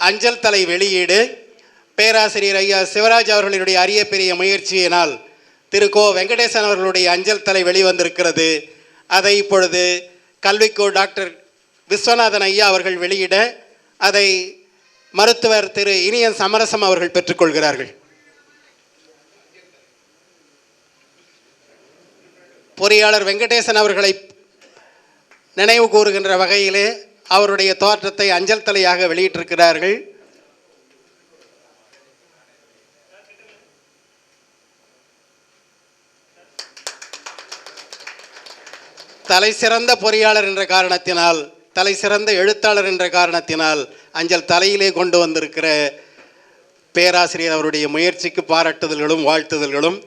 அஞ்சல் தலை வெளியீடு பேராசிரியர் ஐயா சிவராஜ் அவர்களுடைய அரிய பெரிய முயற்சியினால் திரு கோ வெங்கடேசன் அவர்களுடைய அஞ்சல் தலை வெளிவந்திருக்கிறது. அதை இப்பொழுது கல்விக்கோ டாக்டர் விஸ்வநாதன் ஐயா அவர்கள் வெளியிட அதை மருத்துவர் திரு இனியன் சமரசம் அவர்கள் பெற்றுக்கொள்கிறார்கள். பொறியாளர் வெங்கடேசன் அவர்களை நினைவு கூறுகின்ற வகையிலே அவருடைய தோற்றத்தை அஞ்சல் தலையாக வெளியிட்டிருக்கிறார்கள். தலை சிறந்த பொறியாளர் என்ற காரணத்தினால், தலை சிறந்த எழுத்தாளர் என்ற காரணத்தினால் அஞ்சல் தலையிலே கொண்டு வந்திருக்கிற பேராசிரியர் அவருடைய முயற்சிக்கு பாராட்டுதல்களும் வாழ்த்துதல்களும்.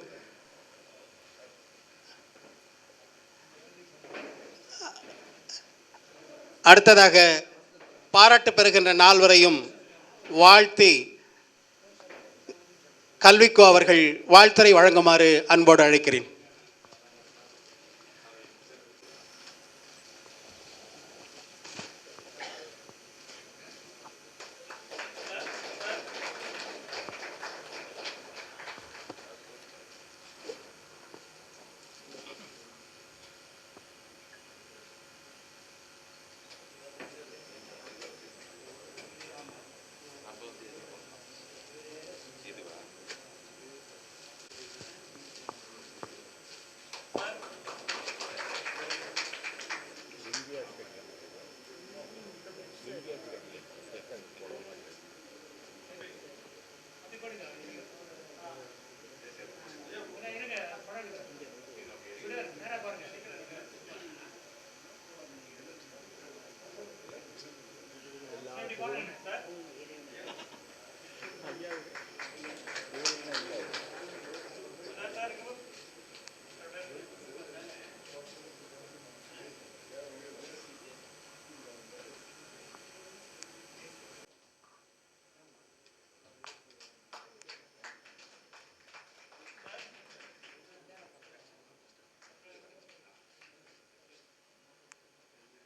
அடுத்ததாக பாராட்டு பெறுகின்ற நால்வரையும் வாழ்த்தி கல்விக்கோ அவர்கள் வாழ்த்துரை வழங்குமாறு அன்போடு அழைக்கிறேன்.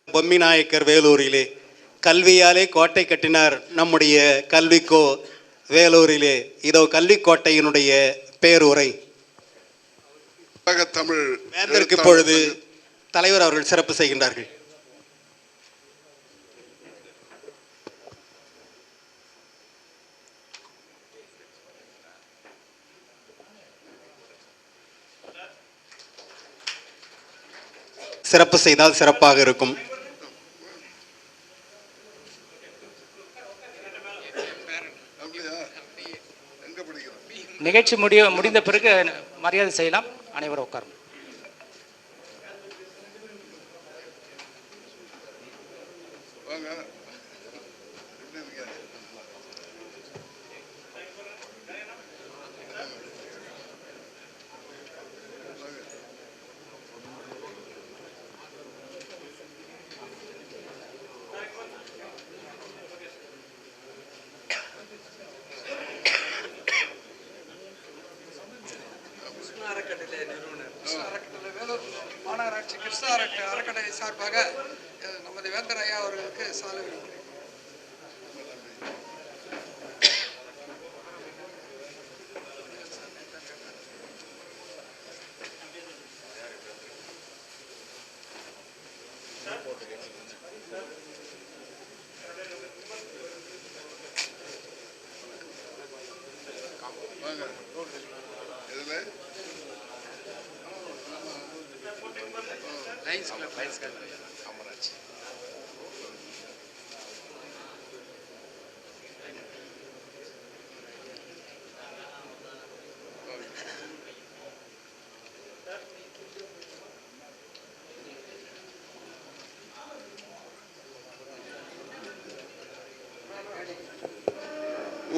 பொம்மிநாயக்கர் வேலூரிலே கல்வியாலே கோட்டை கட்டினார் நம்முடைய கல்விக்கோ வேலூரிலே. இதோ கல்விக்கோட்டையினுடைய பேருரை தமிழ் வேந்தருக்கு இப்பொழுது தலைவர் அவர்கள் சிறப்பு செய்கின்றார்கள். சிறப்பு செய்தால் சிறப்பாக இருக்கும். நிகழ்ச்சி முடிந்த பிறகு மரியாதை செய்யலாம். அனைவரும் உட்காரும். மாநகராட்சி கிருஷ்ணா அறக்கட்டளை சார்பாக நமது வேந்தர் ஐயா அவர்களுக்கு சாலை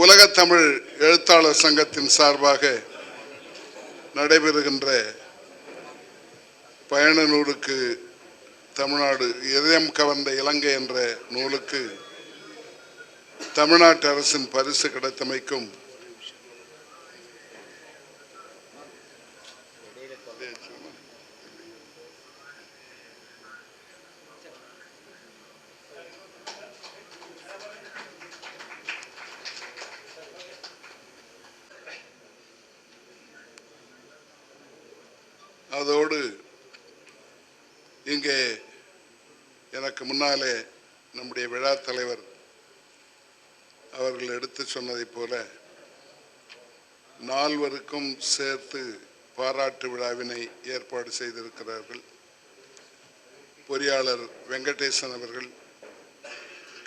உலக தமிழ் எழுத்தாளர் சங்கத்தின் சார்பாக நடைபெறுகின்ற பயண நூலுக்கு தமிழ்நாடு இதயம் கவர்ந்த இலங்கை என்ற நூலுக்கு தமிழ்நாட்டு அரசின் பரிசு கிடைத்தமைக்கும் அதோடு இங்கே எனக்கு முன்னாலே நம்முடைய விழா தலைவர் அவர்கள் எடுத்து சொன்னதைப் போல நால்வருக்கும் சேர்த்து பாராட்டு விழாவினை ஏற்பாடு செய்திருக்கிறார்கள். பொறியாளர் வெங்கடேசன் அவர்கள்,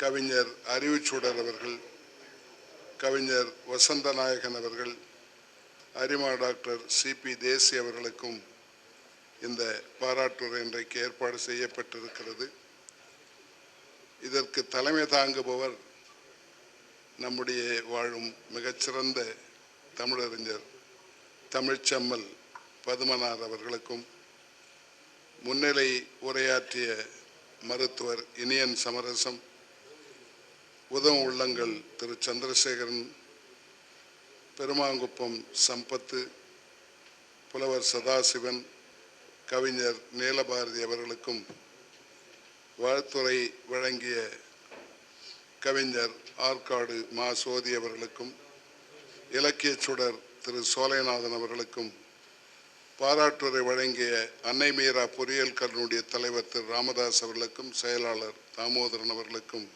கவிஞர் அறிவுச்சூடர் அவர்கள், கவிஞர் வசந்தநாயகன் அவர்கள், அரிமா டாக்டர் சிபி தேசி அவர்களுக்கும் இந்த பாராட்டுரை இன்றைக்கு ஏற்பாடு செய்யப்பட்டிருக்கிறது. இதற்கு தலைமை தாங்குபவர் நம்முடைய வாழும் மிகச்சிறந்த தமிழறிஞர் தமிழ்ச்செம்மல் பதுமனார் அவர்களுக்கும், முன்னிலை உரையாற்றிய மருத்துவர் இனியன் சமரசம், உதவும் உள்ளங்கள் திரு சந்திரசேகரன், பெருமாங்குப்பம் சம்பத்து, புலவர் சதாசிவன், கவிஞர் நீலபாரதி அவர்களுக்கும், வாழ்த்துரை வழங்கிய கவிஞர் ஆற்காடு மா சோதி அவர்களுக்கும், இலக்கிய சுடர் திரு சோலைநாதன் அவர்களுக்கும், பாராட்டுரை வழங்கிய அன்னை மீரா பொறியியல் கல்லூரிய தலைவர் திரு ராமதாஸ் அவர்களுக்கும், செயலாளர் தாமோதரன் அவர்களுக்கும்,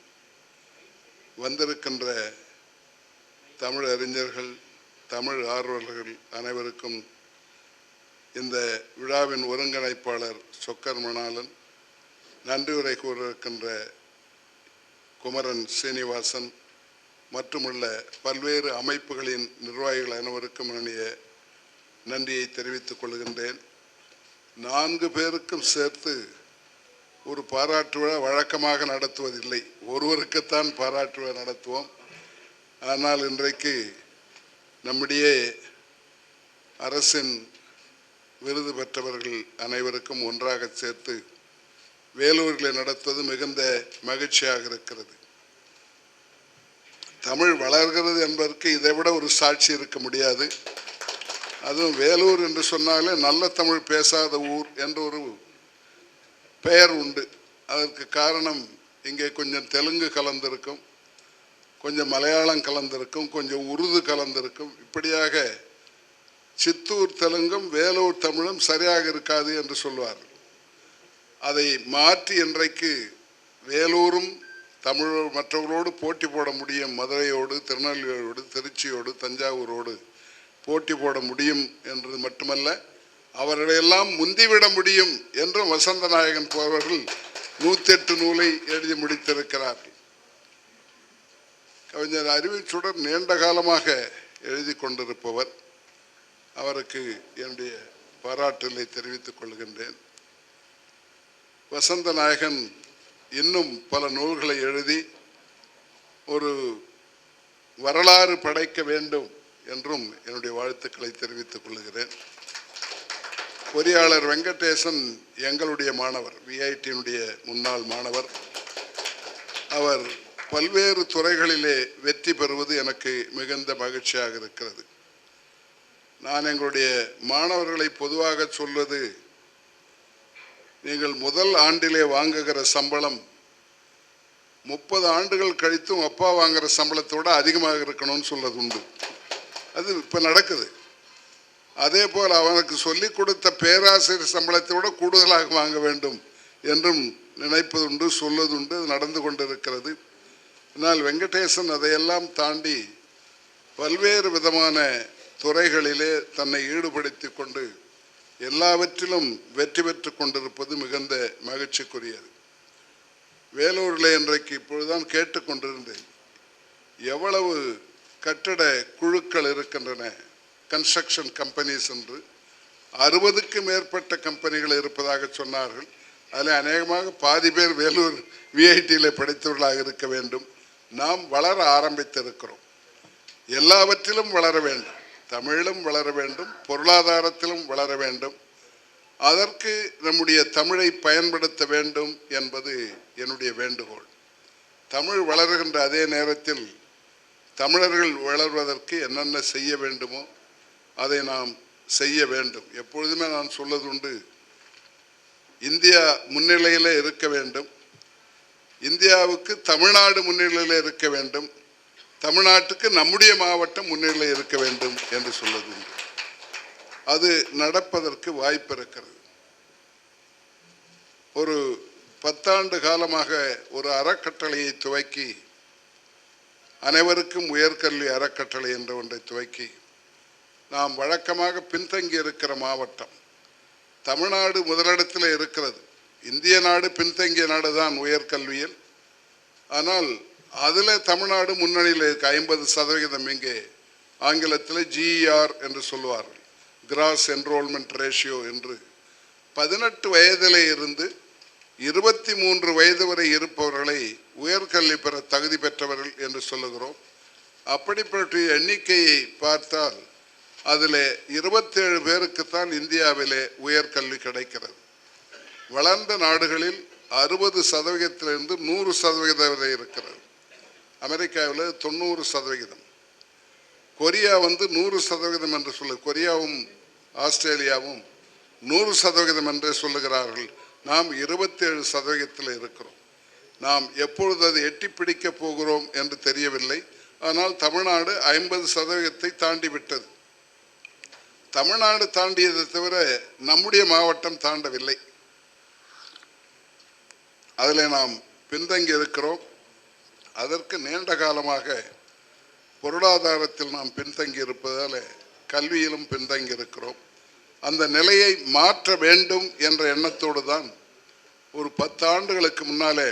வந்திருக்கின்ற தமிழ் அறிஞர்கள், தமிழ் ஆர்வலர்கள் அனைவருக்கும், இந்த விழாவின் ஒருங்கிணைப்பாளர் சொக்கர் மணாலன், நன்றியுரை கூற இருக்கின்ற குமரன் சீனிவாசன் மற்றுமுள்ள பல்வேறு அமைப்புகளின் நிர்வாகிகள் அனைவருக்கும் என்னுடைய நன்றியை தெரிவித்துக் கொள்கின்றேன். 4 பேருக்கும் சேர்த்து ஒரு பாராட்டு விழா வழக்கமாக நடத்துவதில்லை, ஒருவருக்குத்தான் பாராட்டு விழா நடத்துவோம். ஆனால் இன்றைக்கு நம்முடைய அரசின் விருது பெற்றவர்கள் அனைவருக்கும் ஒன்றாக சேர்த்து வேலூரில் நடத்துவது மிகுந்த மகிழ்ச்சியாக இருக்கிறது. தமிழ் வளர்கிறது என்பதற்கு இதைவிட ஒரு சாட்சி இருக்க முடியாது. அதுவும் வேலூர் என்று சொன்னாலே நல்ல தமிழ் பேசாத ஊர் என்ற ஒரு பெயர் உண்டு. அதற்கு காரணம் இங்கே கொஞ்சம் தெலுங்கு கலந்திருக்கும், கொஞ்சம் மலையாளம் கலந்திருக்கும், கொஞ்சம் உருது கலந்திருக்கும். இப்படியாக சித்தூர் தெலுங்கும் வேலூர் தமிழும் சரியாக இருக்காது என்று சொல்வார்கள். அதை மாற்றி இன்றைக்கு வேலூரும் தமிழ் மற்றவர்களோடு போட்டி போட முடியும், மதுரையோடு, திருநெல்வேலியோடு, திருச்சியோடு, தஞ்சாவூரோடு போட்டி போட முடியும் என்று மட்டுமல்ல, அவர்களையெல்லாம் முந்திவிட முடியும் என்றும் வசந்தநாயகன் போன்றவர்கள் 108 நூலை எழுதி முடித்திருக்கிறார்கள். கவிஞர் அறிவுச்சுடர் நீண்ட காலமாக எழுதி கொண்டிருப்பவர். அவருக்கு என்னுடைய பாராட்டுகளை தெரிவித்துக் கொள்கின்றேன். வசந்தநாயகன் இன்னும் பல நூல்களை எழுதி ஒரு வரலாறு படைக்க வேண்டும் என்றும் என்னுடைய வாழ்த்துக்களை தெரிவித்துக் கொள்கிறேன். பொறியாளர் வெங்கடேசன் எங்களுடைய மாணவர், விஐடியினுடைய முன்னாள் மாணவர். அவர் பல்வேறு துறைகளிலே வெற்றி பெறுவது எனக்கு மிகுந்த மகிழ்ச்சியாக இருக்கிறது. நான் எங்களுடைய மாணவர்களை பொதுவாக சொல்வது, நீங்கள் முதல் ஆண்டிலே வாங்குகிற சம்பளம் 30 ஆண்டுகள் கழித்தும் அப்பா வாங்குகிற சம்பளத்தோட அதிகமாக இருக்கணும்னு சொல்றது உண்டு. அது இப்போ நடக்குது. அதே போல் அவனுக்கு சொல்லிக் கொடுத்த பேராசிரியர் சம்பளத்தோட கூடுதலாக வாங்க வேண்டும் என்றும் நினைப்பதுண்டு, சொல்வதுண்டு. அது நடந்து கொண்டிருக்கிறது. ஆனால் வெங்கடேசன் அதையெல்லாம் தாண்டி பல்வேறு விதமான துறைகளிலே தன்னை ஈடுபடுத்தி கொண்டு எல்லாவற்றிலும் வெற்றி பெற்று கொண்டிருப்பது மிகுந்த மகிழ்ச்சிக்குரியது. வேலூரில் இன்றைக்கு இப்பொழுதுதான் கேட்டுக்கொண்டிருந்தேன், எவ்வளவு கட்டட குழுக்கள் இருக்கின்றன, கன்ஸ்ட்ரக்ஷன் கம்பெனிஸ் என்று 60க்கும் மேற்பட்ட கம்பெனிகள் இருப்பதாக சொன்னார்கள். அதில் அநேகமாக பாதி பேர் வேலூர் விஐடியில் படித்தவர்களாக இருக்க வேண்டும். நாம் வளர ஆரம்பித்திருக்கிறோம். எல்லாவற்றிலும் வளர வேண்டும், தமிழிலும் வளர வேண்டும், பொருளாதாரத்திலும் வளர வேண்டும். அதற்கு நம்முடைய தமிழை பயன்படுத்த வேண்டும் என்பது என்னுடைய வேண்டுகோள். தமிழ் வளர்கின்ற அதே நேரத்தில் தமிழர்கள் வளர்வதற்கு என்னென்ன செய்ய வேண்டுமோ அதை நாம் செய்ய வேண்டும். எப்பொழுதுமே நான் சொல்வதுண்டு, இந்தியா முன்னிலையில் இருக்க வேண்டும், இந்தியாவுக்கு தமிழ்நாடு முன்னிலையில் இருக்க வேண்டும், தமிழ்நாட்டுக்கு நம்முடைய மாவட்டம் முன்னிலையில் இருக்க வேண்டும் என்று சொல்வதுண்டு. அது நடப்பதற்கு வாய்ப்பு இருக்கிறது. ஒரு 10 ஆண்டு காலமாக ஒரு அறக்கட்டளையை துவக்கி, அனைவருக்கும் உயர்கல்வி அறக்கட்டளை என்ற ஒன்றை துவக்கி, நாம் வழக்கமாக பின்தங்கி இருக்கிற மாவட்டம். தமிழ்நாடு முதலிடத்தில் இருக்கிறது. இந்திய நாடு பின்தங்கிய நாடு தான் உயர்கல்வியில். ஆனால் அதில் தமிழ்நாடு முன்னணியில் இருக்கு. 50% இங்கே ஆங்கிலத்தில் GER என்று சொல்லுவார்கள், கிராஸ் என்ரோல்மெண்ட் ரேஷியோ என்று. 18 வயதிலே இருந்து 23 வயது வரை இருப்பவர்களை உயர்கல்வி பெற தகுதி பெற்றவர்கள் என்று சொல்லுகிறோம். அப்படிப்பட்ட எண்ணிக்கையை பார்த்தால் அதில் 27 பேருக்குத்தான் இந்தியாவிலே உயர்கல்வி கிடைக்கிறது. வளர்ந்த நாடுகளில் 60%இலிருந்து 100% வரை இருக்கிறது. அமெரிக்காவில் 90%. கொரியா 100% என்று சொல்லு. கொரியாவும் ஆஸ்திரேலியாவும் 100% என்றே சொல்லுகிறார்கள். நாம் 27% இருக்கிறோம். நாம் எப்பொழுது அதை எட்டி பிடிக்க போகிறோம் என்று தெரியவில்லை. ஆனால் தமிழ்நாடு 50%ஐ தாண்டி விட்டது. தமிழ்நாடு தாண்டியதை தவிர நம்முடைய மாவட்டம் தாண்டவில்லை. அதில் நாம் பின்தங்கி இருக்கிறோம். அதற்கு நீண்ட காலமாக பொருளாதாரத்தில் நாம் பின்தங்கி இருப்பதால் கல்வியிலும் பின்தங்கி இருக்கிறோம். அந்த நிலையை மாற்ற வேண்டும் என்ற எண்ணத்தோடு தான் ஒரு 10 ஆண்டுகளுக்கு முன்னாலே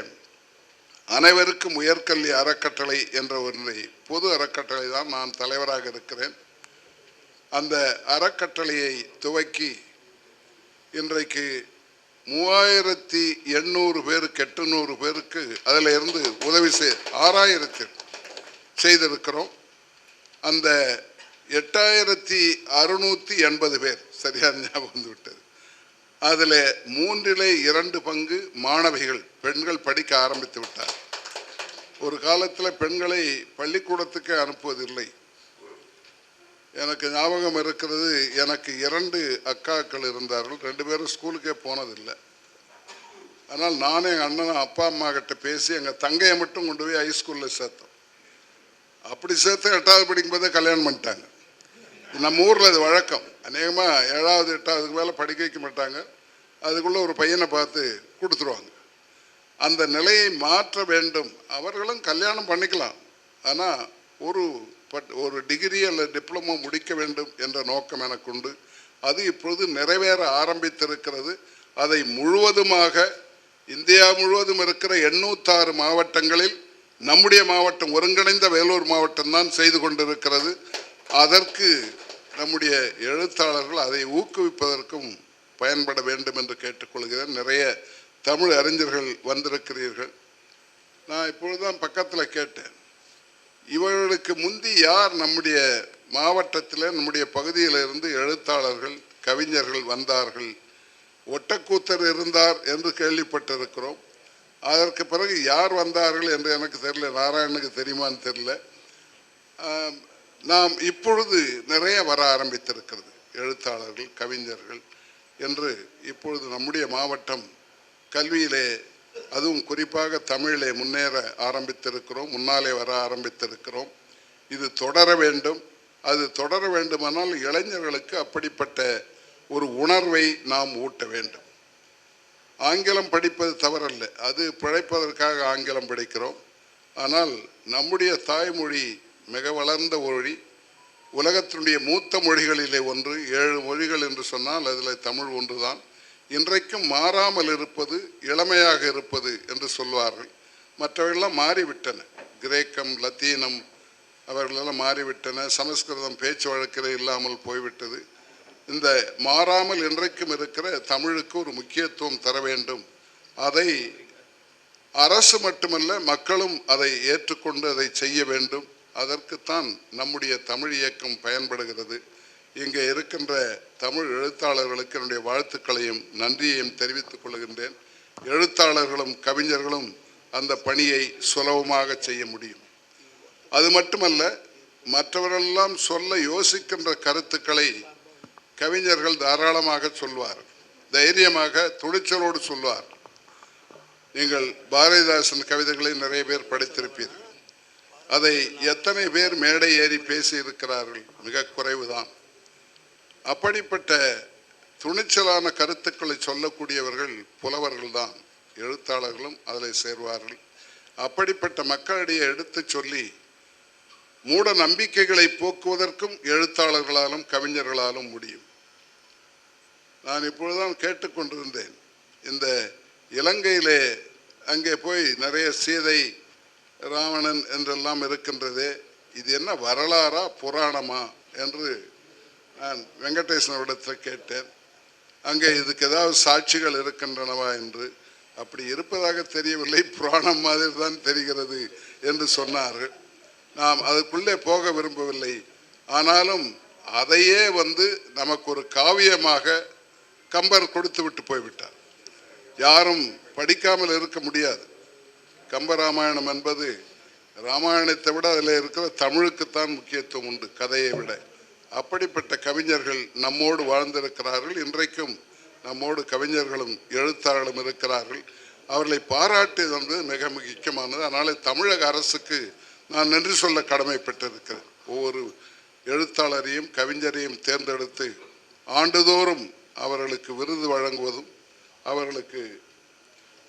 அனைவருக்கும் உயர்கல்வி அறக்கட்டளை என்ற ஒன்றை, பொது அறக்கட்டளை தான் நான் தலைவராக இருக்கிறேன். அந்த அறக்கட்டளையை துவக்கி இன்றைக்கு 3800 பேருக்கு 800 பேருக்கு அதில் இருந்து உதவி 6000 செய்திருக்கிறோம். அந்த 8680 பேர், சரியான ஞாபகம் வந்து விட்டது. அதில் 2 பங்கு மாணவிகள், பெண்கள் படிக்க ஆரம்பித்து விட்டார். ஒரு காலத்தில் பெண்களை பள்ளிக்கூடத்துக்கு அனுப்புவதில்லை. எனக்கு ஞாபகம் இருக்கிறது, எனக்கு 2 அக்காக்கள் இருந்தார்கள். 2 பேரும் ஸ்கூலுக்கே போனதில்லை. ஆனால் நானே எங்கள் அண்ணனும் அப்பா அம்மா கிட்ட பேசி எங்கள் தங்கையை மட்டும் கொண்டு போய் ஹைஸ்கூலில் சேர்த்தோம். அப்படி சேர்த்து 8வது படிக்கும்போதே கல்யாணம் பண்ணிட்டாங்க. நம்ம ஊரில் அது வழக்கம். அநேகமாக 7வது 8வதுக்கு மேலே படிக்க வைக்க மாட்டாங்க. அதுக்குள்ளே ஒரு பையனை பார்த்து கொடுத்துருவாங்க. அந்த நிலையை மாற்ற வேண்டும். அவர்களும் கல்யாணம் பண்ணிக்கலாம். ஆனால் ஒரு டிகிரி அல்லது டிப்ளமோ முடிக்க வேண்டும் என்ற நோக்கம் எனக்கு உண்டு. அது இப்பொழுது நிறைவேற ஆரம்பித்திருக்கிறது. அதை முழுவதுமாக இந்தியா முழுவதும் இருக்கிற 806 மாவட்டங்களில் நம்முடைய மாவட்டம், ஒருங்கிணைந்த வேலூர் மாவட்டம் தான் செய்து கொண்டிருக்கிறது. அதற்கு நம்முடைய எழுத்தாளர்கள் அதை ஊக்குவிப்பதற்கும் பயன்பட வேண்டும் என்று கேட்டுக்கொள்கிறேன். நிறைய தமிழ் அறிஞர்கள் வந்திருக்கிறீர்கள். நான் இப்பொழுதுதான் பக்கத்தில் கேட்டேன், இவர்களுக்கு முந்தி யார் நம்முடைய மாவட்டத்தில், நம்முடைய பகுதியில் இருந்து எழுத்தாளர்கள், கவிஞர்கள் வந்தார்கள்? ஒட்டக்கூத்தர் இருந்தார் என்று கேள்விப்பட்டிருக்கிறோம். அதற்கு பிறகு யார் வந்தார்கள் என்று எனக்கு தெரியல. நாராயணனுக்கு தெரியுமான்னு தெரியல. நாம் இப்பொழுது நிறைய வர ஆரம்பித்திருக்கிறது எழுத்தாளர்கள், கவிஞர்கள் என்று. இப்பொழுது நம்முடைய மாவட்டம் கல்வியிலே, அதுவும் குறிப்பாக தமிழிலே முன்னேற ஆரம்பித்திருக்கிறோம். முன்னாலே வர ஆரம்பித்திருக்கிறோம். இது தொடர வேண்டும். அது தொடர வேண்டுமானால் இளைஞர்களுக்கு அப்படிப்பட்ட ஒரு உணர்வை நாம் ஊட்ட வேண்டும். ஆங்கிலம் படிப்பது தவறல்ல, அது பிழைப்பதற்காக ஆங்கிலம் படிக்கிறோம். ஆனால் நம்முடைய தாய்மொழி மிக வளர்ந்த மொழி, உலகத்தினுடைய மூத்த மொழிகளிலே ஒன்று. 7 மொழிகள் என்று சொன்னால் அதில் தமிழ் ஒன்றுதான். இன்றைக்கும் மாறாமல் இருப்பது, இளமையாக இருப்பது என்று சொல்வார்கள். மற்றவர்களெல்லாம் மாறிவிட்டன. கிரேக்கம், லத்தீனம் அவர்களெல்லாம் மாறிவிட்டன. சமஸ்கிருதம் பேச்சு வழக்கில் இல்லாமல் போய்விட்டது. இந்த மாறாமல் இன்றைக்கும் இருக்கிற தமிழுக்கு ஒரு முக்கியத்துவம் தர வேண்டும். அதை அரசு மட்டுமல்ல, மக்களும் அதை ஏற்றுக்கொண்டு அதை செய்ய வேண்டும். அதற்குத்தான் நம்முடைய தமிழ் இயக்கம் பயன்படுகிறது. இங்கே இருக்கின்ற தமிழ் எழுத்தாளர்களுக்கு என்னுடைய வாழ்த்துக்களையும் நன்றியையும் தெரிவித்துக் கொள்கின்றேன். எழுத்தாளர்களும் கவிஞர்களும் அந்த பணியை சுலபமாக செய்ய முடியும். அது மட்டுமல்ல, மற்றவரெல்லாம் சொல்ல யோசிக்கின்ற கருத்துக்களை கவிஞர்கள் தாராளமாக சொல்வார், தைரியமாக துணிச்சலோடு சொல்வார். நீங்கள் பாரதிதாசன் கவிதைகளை நிறைய பேர் படித்திருப்பீர்கள். அதை எத்தனை பேர் மேடை ஏறி பேசி இருக்கிறார்கள்? மிக குறைவுதான். அப்படிப்பட்ட துணிச்சலான கருத்துக்களை சொல்லக்கூடியவர்கள் புலவர்கள்தான், எழுத்தாளர்களும் அதில் சேர்வார்கள். அப்படிப்பட்ட மக்களிடையே எடுத்து சொல்லி மூட நம்பிக்கைகளை போக்குவதற்கும் எழுத்தாளர்களாலும் கவிஞர்களாலும் முடியும். நான் இப்பொழுதுதான் கேட்டுக்கொண்டிருந்தேன், இந்த இலங்கையிலே அங்கே போய் நிறைய சீதை ராவணன் என்றெல்லாம் இருக்கின்றதே, இது என்ன வரலாறா புராணமா என்று நான் வெங்கடேசனிடத்தில் கேட்டேன். அங்கே இதுக்கு ஏதாவது சாட்சிகள் இருக்கின்றனவா என்று. அப்படி இருப்பதாக தெரியவில்லை, புராணம் மாதிரி தான் தெரிகிறது என்று சொன்னார்கள். நாம் அதுக்குள்ளே போக விரும்பவில்லை. ஆனாலும் அதையே நமக்கு ஒரு காவியமாக கம்பர் கொடுத்து விட்டு போய்விட்டார். யாரும் படிக்காமல் இருக்க முடியாது. கம்பராமாயணம் என்பது ராமாயணத்தை விட அதில் இருக்கிற தமிழுக்குத்தான் முக்கியத்துவம் உண்டு, கதையை விட. அப்படிப்பட்ட கவிஞர்கள் நம்மோடு வாழ்ந்திருக்கிறார்கள். இன்றைக்கும் நம்மோடு கவிஞர்களும் எழுத்தாளர்களும் இருக்கிறார்கள். அவர்களை பாராட்டுவது மிக முக்கியமானது. அதனால தமிழக அரசுக்கு நான் நன்றி சொல்ல கடமைப்பட்டிருக்கிறேன். ஒவ்வொரு எழுத்தாளரையும் கவிஞரையும் தேர்ந்தெடுத்து ஆண்டுதோறும் அவர்களுக்கு விருது வழங்குவதும் அவர்களுக்கு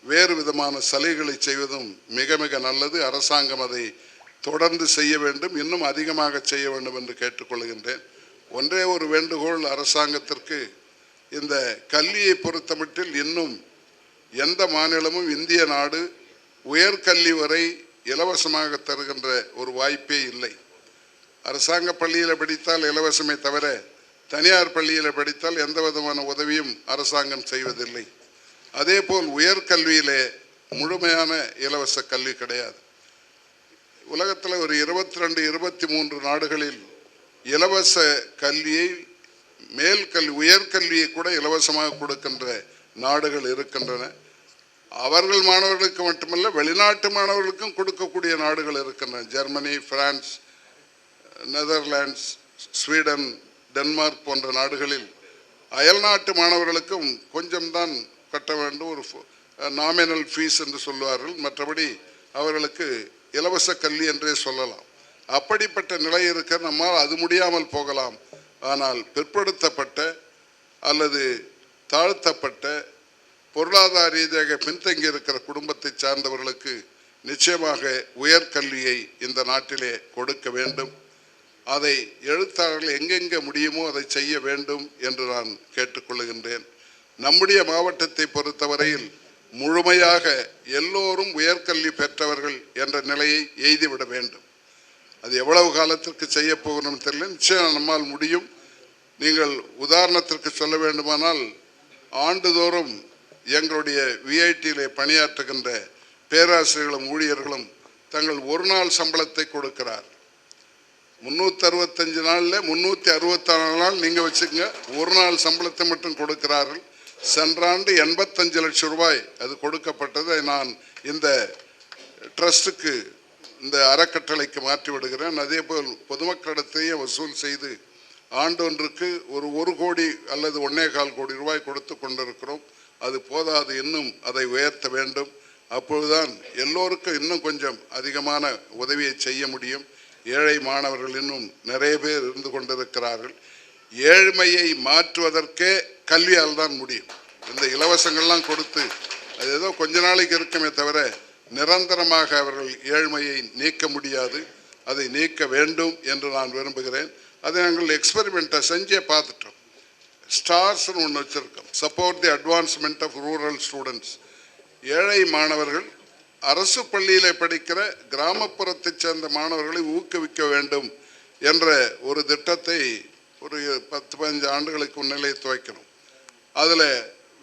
வேறு விதமான சலுகைகளை செய்வதும் மிக மிக நல்லது. அரசாங்கம் அதை தொடர்ந்து செய்ய வேண்டும், இன்னும் அதிகமாக செய்ய வேண்டும் என்று கேட்டுக்கொள்கின்றேன். ஒன்றே ஒரு வேண்டுகோள் அரசாங்கத்திற்கு, இந்த கல்வியை பொறுத்தமட்டில் இன்னும் எந்த மாநிலமும் இந்திய நாடு உயர்கல்வி வரை இலவசமாக தருகின்ற ஒரு வாய்ப்பே இல்லை. அரசாங்க பள்ளியில் படித்தால் இலவசமே தவிர தனியார் பள்ளியில் படித்தால் எந்த விதமான உதவியும் அரசாங்கம் செய்வதில்லை. அதே போல் உயர்கல்வியிலே முழுமையான இலவச கல்வி கிடையாது. உலகத்தில் ஒரு 22-23 நாடுகளில் இலவச கல்வியை உயர்கல்வியை கூட இலவசமாக கொடுக்கின்ற நாடுகள் இருக்கின்றன. அவர்கள் மாணவர்களுக்கு மட்டுமல்ல, வெளிநாட்டு மாணவர்களுக்கும் கொடுக்கக்கூடிய நாடுகள் இருக்கின்றன. Germany, France, Netherlands, Sweden, Denmark போன்ற நாடுகளில் அயல்நாட்டு மாணவர்களுக்கும் கொஞ்சம்தான் கட்ட வேண்டும், ஒரு நாமினல் ஃபீஸ் என்று சொல்வார்கள். மற்றபடி அவர்களுக்கு இலவச கல்வி என்றே சொல்லலாம். அப்படிப்பட்ட நிலை இருக்க நம்மால் அது முடியாமல் போகலாம். ஆனால் பிற்படுத்தப்பட்ட அல்லது தாழ்த்தப்பட்ட பொருளாதார ரீதியாக பின்தங்கி இருக்கிற குடும்பத்தை சார்ந்தவர்களுக்கு நிச்சயமாக உயர்கல்வியை இந்த நாட்டிலே கொடுக்க வேண்டும். அதை எழுத்தாளர்கள் எங்கெங்கே முடியுமோ அதை செய்ய வேண்டும் என்று நான் கேட்டுக்கொள்கின்றேன். நம்முடைய மாவட்டத்தை பொறுத்தவரையில் முழுமையாக எல்லோரும் உயர்கல்வி பெற்றவர்கள் என்ற நிலையை எய்திவிட வேண்டும். அது எவ்வளவு காலத்திற்கு செய்ய போகணும் தெரியல, நிச்சயம் நம்மால் முடியும். நீங்கள் உதாரணத்திற்கு சொல்ல வேண்டுமானால், ஆண்டுதோறும் எங்களுடைய விஐடியிலே பணியாற்றுகின்ற பேராசிரியர்களும் ஊழியர்களும் தங்கள் ஒரு நாள் சம்பளத்தை கொடுக்கிறார். 365 நாளில் 364 நாள் நீங்கள் வச்சுக்கோங்க, ஒரு நாள் சம்பளத்தை மட்டும் கொடுக்கிறார்கள். சென்ற ஆண்டு 85 லட்சம் ரூபாய் அது கொடுக்கப்பட்டது. நான் இந்த ட்ரஸ்ட்டுக்கு, இந்த அறக்கட்டளைக்கு மாற்றி விடுகிறேன். அதே போல் பொதுமக்களிடத்தையே வசூல் செய்து ஆண்டொன்றுக்கு ஒரு 1 கோடி அல்லது 1.25 கோடி ரூபாய் கொடுத்து கொண்டிருக்கிறோம். அது போதாது, இன்னும் அதை உயர்த்த வேண்டும். அப்பொழுதுதான் எல்லோருக்கும் இன்னும் கொஞ்சம் அதிகமான உதவியை செய்ய முடியும். ஏழை மாணவர்கள் இன்னும் நிறைய பேர் இருந்து கொண்டிருக்கிறார்கள். ஏழ்மையை மாற்றுவதற்கே கல்வியால் தான் முடியும். இந்த இலவசங்கள்லாம் கொடுத்து அது ஏதோ கொஞ்ச நாளைக்கு இருக்குமே தவிர நிரந்தரமாக அவர்கள் ஏழ்மையை நீக்க முடியாது. அதை நீக்க வேண்டும் என்று நான் விரும்புகிறேன். அதை நாங்கள் எக்ஸ்பெரிமெண்ட்டை செஞ்சே பார்த்துட்டோம். ஸ்டார்ஸ்னு ஒன்று வச்சுருக்கோம், support the advancement of rural students. ஏழை மாணவர்கள் அரசு பள்ளியில் படிக்கிற கிராமப்புறத்தை சேர்ந்த மாணவர்களை ஊக்குவிக்க வேண்டும் என்ற ஒரு திட்டத்தை ஒரு 10-15 ஆண்டுகளுக்கு முன்னிலே துவக்கணும். அதில்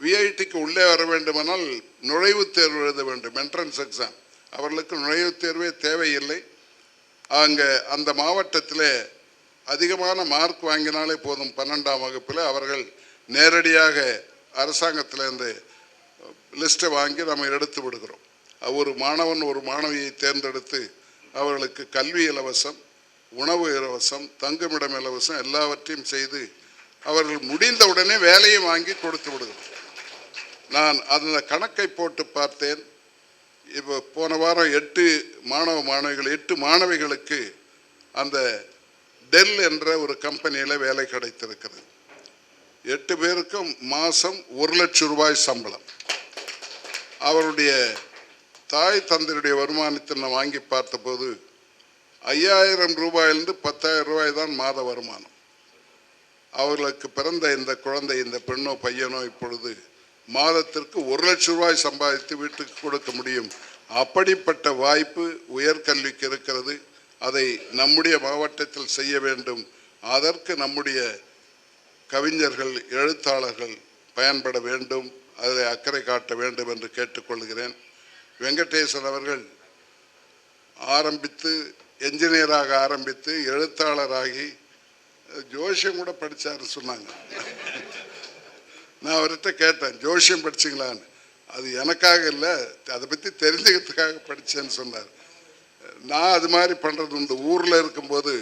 விஐடிக்கு உள்ளே வர வேண்டுமானால் நுழைவுத் தேர்வு எழுத வேண்டும், என்ட்ரன்ஸ் எக்ஸாம். அவர்களுக்கு நுழைவுத் தேர்வே தேவையில்லை. அங்கே அந்த மாவட்டத்தில் அதிகமான மார்க் வாங்கினாலே போதும். 12ஆம் வகுப்பில் அவர்கள் நேரடியாக அரசாங்கத்தில் இந்த லிஸ்ட்டை வாங்கி நம்ம எடுத்து விடுகிறோம். ஒரு மாணவன் ஒரு மாணவியை தேர்ந்தெடுத்து அவர்களுக்கு கல்வி இலவசம், உணவு இலவசம், தங்குமிடம் இலவசம் எல்லாவற்றையும் செய்து அவர்கள் முடிந்த உடனே வேலையை வாங்கி கொடுத்து விடுகிறோம். நான் அந்த கணக்கை போட்டு பார்த்தேன். இப்போ போன வாரம் 8 மாணவிகளுக்கு அந்த டெல் என்ற ஒரு கம்பெனியில் வேலை கிடைத்திருக்கிறது. 8 பேருக்கும் மாதம் 1,00,000 ரூபாய் சம்பளம். அவருடைய தாய் தந்தையுடைய வருமானத்தை நான் வாங்கி பார்த்தபோது 5,000 ரூபாயிலிருந்து 10,000 ரூபாய் தான் மாத வருமானம். அவர்களுக்கு பிறந்த இந்த குழந்தை, இந்த பெண்ணோ பையனோ இப்பொழுது மாதத்திற்கு 1,00,000 ரூபாய் சம்பாதித்து வீட்டுக்கு கொடுக்க முடியும். அப்படிப்பட்ட வாய்ப்பு உயர்கல்விக்கு இருக்கிறது. அதை நம்முடைய மாவட்டத்தில் செய்ய வேண்டும். அதற்கு நம்முடைய கவிஞர்கள், எழுத்தாளர்கள் பயன்பட வேண்டும். அதில் அக்கறை காட்ட வேண்டும் என்று கேட்டுக்கொள்கிறேன். வெங்கடேசன் அவர்கள் ஆரம்பித்து என்ஜினியராக ஆரம்பித்து எழுத்தாளராகி ஜோசியம் கூட படித்தாருன்னு சொன்னாங்க. நான் அவர்கிட்ட கேட்டேன், ஜோசியம் படிச்சிங்களான்னு. அது எனக்காக இல்லை, அதை பற்றி தெரிஞ்சுக்கிறதுக்காக படித்தேன்னு சொன்னார். நான் அது மாதிரி பண்ணுறது உண்டு. ஊரில் இருக்கும்போது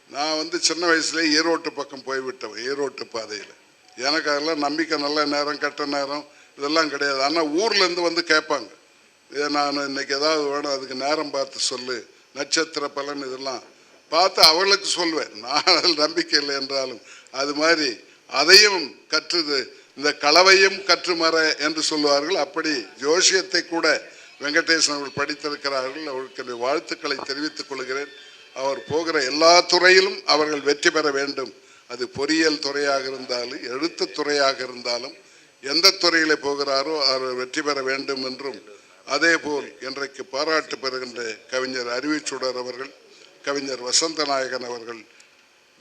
நான் சின்ன வயசுலேயே ஈரோட்டு பக்கம் போய்விட்டேன். ஈரோட்டு பாதையில் எனக்கு அதெல்லாம் நம்பிக்கை, நல்ல நேரம் கெட்ட நேரம் இதெல்லாம் கிடையாது. ஆனால் ஊர்லேருந்து கேட்பாங்க, நான் இன்னைக்கு ஏதாவது வேணும், அதுக்கு நேரம் பார்த்து சொல்லு, நட்சத்திர பலன் இதெல்லாம் பார்த்து அவர்களுக்கு சொல்வேன். நான் அதில் நம்பிக்கை இல்லை என்றாலும் அது மாதிரி அதையும் கற்றுது, இந்த களவையும் கற்றுமற என்று சொல்லுவார்கள். அப்படி ஜோசியத்தை கூட வெங்கடேசன் அவர்கள் படித்திருக்கிறார்கள். அவர்களுக்கு வாழ்த்துக்களை தெரிவித்துக் கொள்கிறேன். அவர் போகிற எல்லா துறையிலும் அவர்கள் வெற்றி பெற வேண்டும். அது பொறியியல் துறையாக இருந்தாலும் எழுத்து துறையாக இருந்தாலும் எந்த துறையில் போகிறாரோ அவர் வெற்றி பெற வேண்டும் என்றும், அதேபோல் இன்றைக்கு பாராட்டு பெறுகின்ற கவிஞர் அறிவுச்சுடர் அவர்கள், கவிஞர் வசந்தநாயகன் அவர்கள்,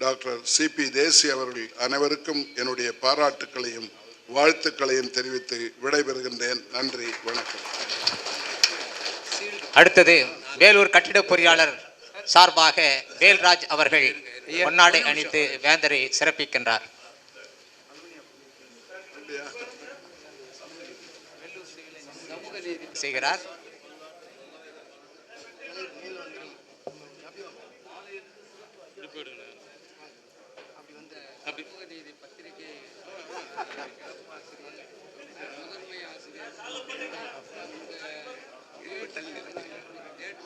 டாக்டர் சிபி தேசி அவர்கள் அனைவருக்கும் என்னுடைய பாராட்டுக்களையும் வாழ்த்துக்களையும் தெரிவித்து விடைபெறுகின்றேன். நன்றி, வணக்கம். அடுத்தது வேலூர் கட்டிட பொறியாளர் சார்பாக வேல்ராஜ் அவர்கள் பொன்னாடை அணிந்து வேந்தரை சிறப்பிக்கின்றார். செய்கிறார்.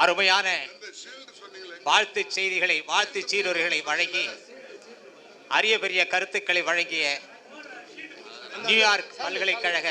அருமையான வாழ்த்து செய்திகளை, வாழ்த்து சீருரைகளை வழங்கி அரிய பெரிய கருத்துக்களை வழங்கிய நியூயார்க் பல்கலைக்கழக